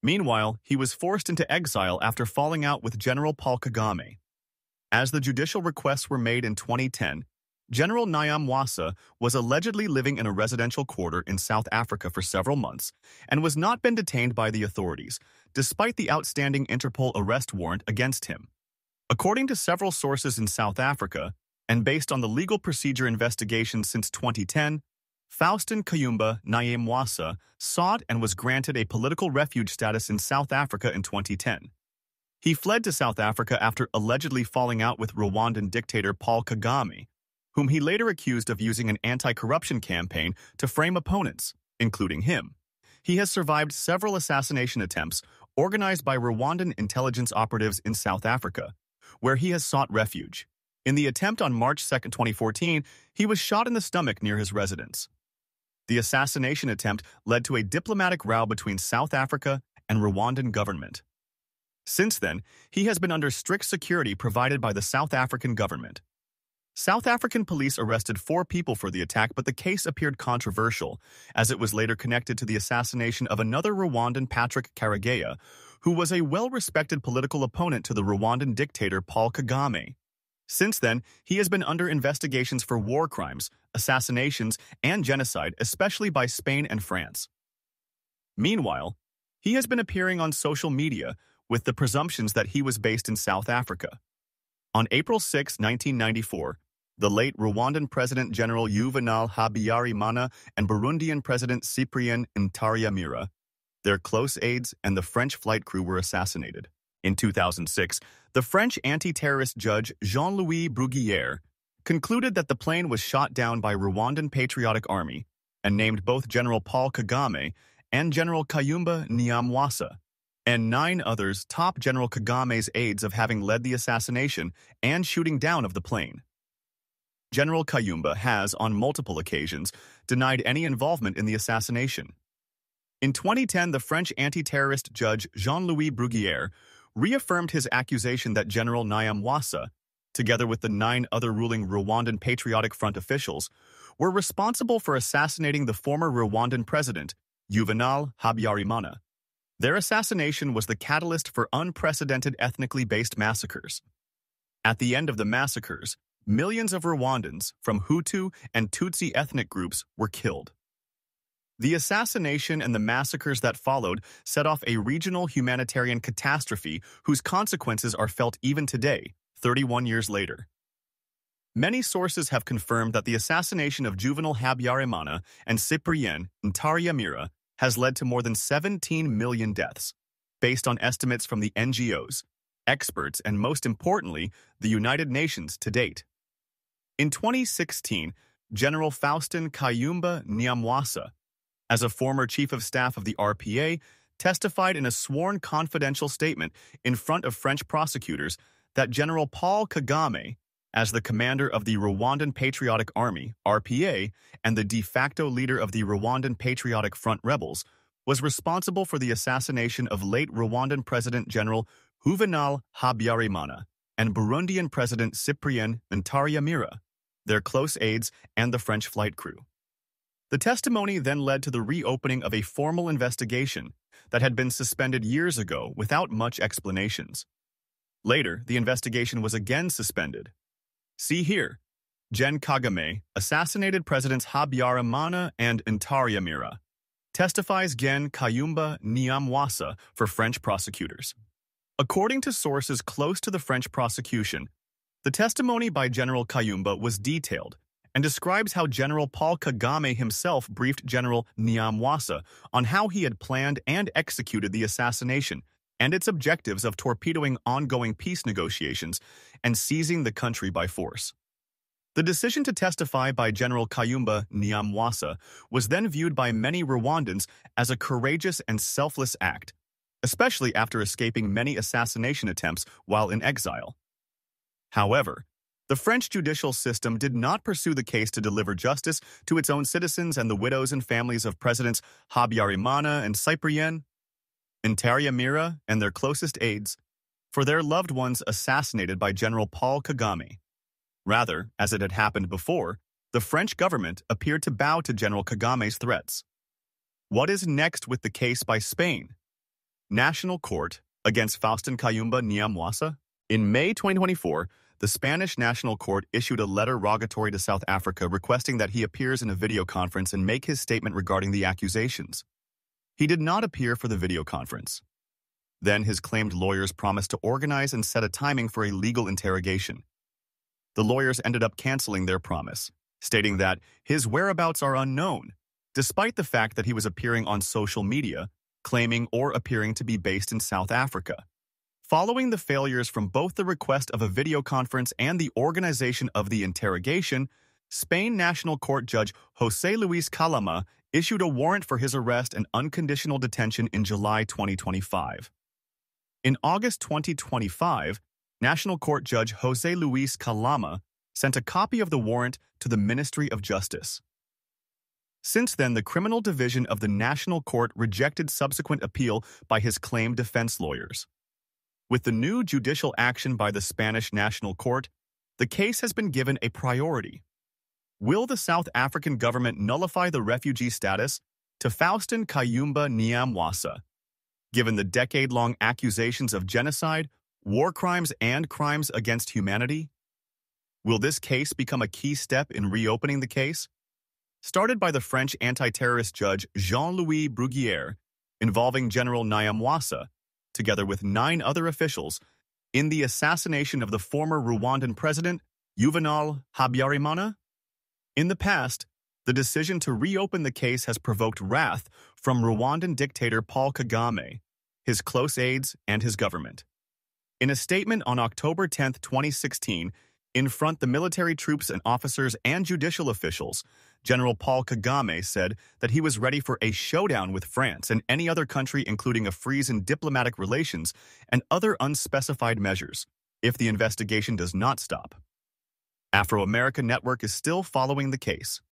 Meanwhile, he was forced into exile after falling out with General Paul Kagame. As the judicial requests were made in 2010, General Nyamwasa was allegedly living in a residential quarter in South Africa for several months and was not been detained by the authorities, despite the outstanding Interpol arrest warrant against him. According to several sources in South Africa, and based on the legal procedure investigation since 2010, Faustin Kayumba Nyamwasa sought and was granted a political refuge status in South Africa in 2010. He fled to South Africa after allegedly falling out with Rwandan dictator Paul Kagame, whom he later accused of using an anti-corruption campaign to frame opponents, including him. He has survived several assassination attempts organized by Rwandan intelligence operatives in South Africa, where he has sought refuge. In the attempt on March 2, 2014, he was shot in the stomach near his residence. The assassination attempt led to a diplomatic row between South Africa and Rwandan government. Since then, he has been under strict security provided by the South African government. South African police arrested 4 people for the attack, but the case appeared controversial, as it was later connected to the assassination of another Rwandan, Patrick Karegeya, who was a well-respected political opponent to the Rwandan dictator Paul Kagame. Since then, he has been under investigations for war crimes, assassinations, and genocide, especially by Spain and France. Meanwhile, he has been appearing on social media with the presumptions that he was based in South Africa. On April 6, 1994, the late Rwandan President General Juvenal Habyarimana and Burundian President Cyprien Ntaryamira, their close aides, and the French flight crew were assassinated. In 2006, the French anti-terrorist judge Jean-Louis Bruguière concluded that the plane was shot down by Rwandan Patriotic Army and named both General Paul Kagame and General Kayumba Nyamwasa and 9 others top General Kagame's aides of having led the assassination and shooting down of the plane. General Kayumba has, on multiple occasions, denied any involvement in the assassination. In 2010, the French anti-terrorist judge Jean-Louis Bruguière reaffirmed his accusation that General Nyamwasa, together with the 9 other ruling Rwandan Patriotic Front officials, were responsible for assassinating the former Rwandan president, Juvenal Habyarimana. Their assassination was the catalyst for unprecedented ethnically based massacres. At the end of the massacres, millions of Rwandans from Hutu and Tutsi ethnic groups were killed. The assassination and the massacres that followed set off a regional humanitarian catastrophe whose consequences are felt even today, 31 years later. Many sources have confirmed that the assassination of Juvenal Habyarimana and Cyprien Ntaryamira has led to more than 17 million deaths, based on estimates from the NGOs, experts, and most importantly, the United Nations to date. In 2016, General Faustin Kayumba Nyamwasa, as a former chief of staff of the RPA, testified in a sworn confidential statement in front of French prosecutors that General Paul Kagame, as the commander of the Rwandan Patriotic Army, RPA, and the de facto leader of the Rwandan Patriotic Front rebels, was responsible for the assassination of late Rwandan President General Juvenal Habyarimana and Burundian President Cyprien Ntaryamira, their close aides, and the French flight crew. The testimony then led to the reopening of a formal investigation that had been suspended years ago without much explanations. Later, the investigation was again suspended. See here, Gen Kagame assassinated Presidents Habyarimana and Ntaryamira. Testifies Gen Kayumba Nyamwasa for French prosecutors. According to sources close to the French prosecution, the testimony by General Kayumba was detailed and describes how General Paul Kagame himself briefed General Nyamwasa on how he had planned and executed the assassination and its objectives of torpedoing ongoing peace negotiations and seizing the country by force. The decision to testify by General Kayumba Nyamwasa was then viewed by many Rwandans as a courageous and selfless act, especially after escaping many assassination attempts while in exile. However, the French judicial system did not pursue the case to deliver justice to its own citizens and the widows and families of Presidents Habyarimana and Cyprien Ntaryamira and their closest aides, for their loved ones assassinated by General Paul Kagame. Rather, as it had happened before, the French government appeared to bow to General Kagame's threats. What is next with the case by Spain? National Court against Faustin Kayumba Nyamwasa. In May 2024, the Spanish National Court issued a letter rogatory to South Africa requesting that he appears in a video conference and make his statement regarding the accusations. He did not appear for the video conference. Then his claimed lawyers promised to organize and set a timing for a legal interrogation. The lawyers ended up canceling their promise, stating that his whereabouts are unknown, despite the fact that he was appearing on social media, claiming or appearing to be based in South Africa. Following the failures from both the request of a video conference and the organization of the interrogation, Spain National Court Judge José Luis Calama issued a warrant for his arrest and unconditional detention in July 2025. In August 2025, National Court Judge José Luis Calama sent a copy of the warrant to the Ministry of Justice. Since then, the Criminal Division of the National Court rejected subsequent appeal by his claimed defense lawyers. With the new judicial action by the Spanish National Court, the case has been given a priority. Will the South African government nullify the refugee status to Faustin Kayumba Nyamwasa, given the decade-long accusations of genocide, war crimes, and crimes against humanity? Will this case become a key step in reopening the case? Started by the French anti-terrorist judge Jean-Louis Bruguière, involving General Nyamwasa, together with 9 other officials, in the assassination of the former Rwandan president, Juvenal Habyarimana? In the past, the decision to reopen the case has provoked wrath from Rwandan dictator Paul Kagame, his close aides, and his government. In a statement on October 10, 2016, in front the military troops and officers and judicial officials, General Paul Kagame said that he was ready for a showdown with France and any other country, including a freeze in diplomatic relations and other unspecified measures, if the investigation does not stop. Afro-American Network is still following the case.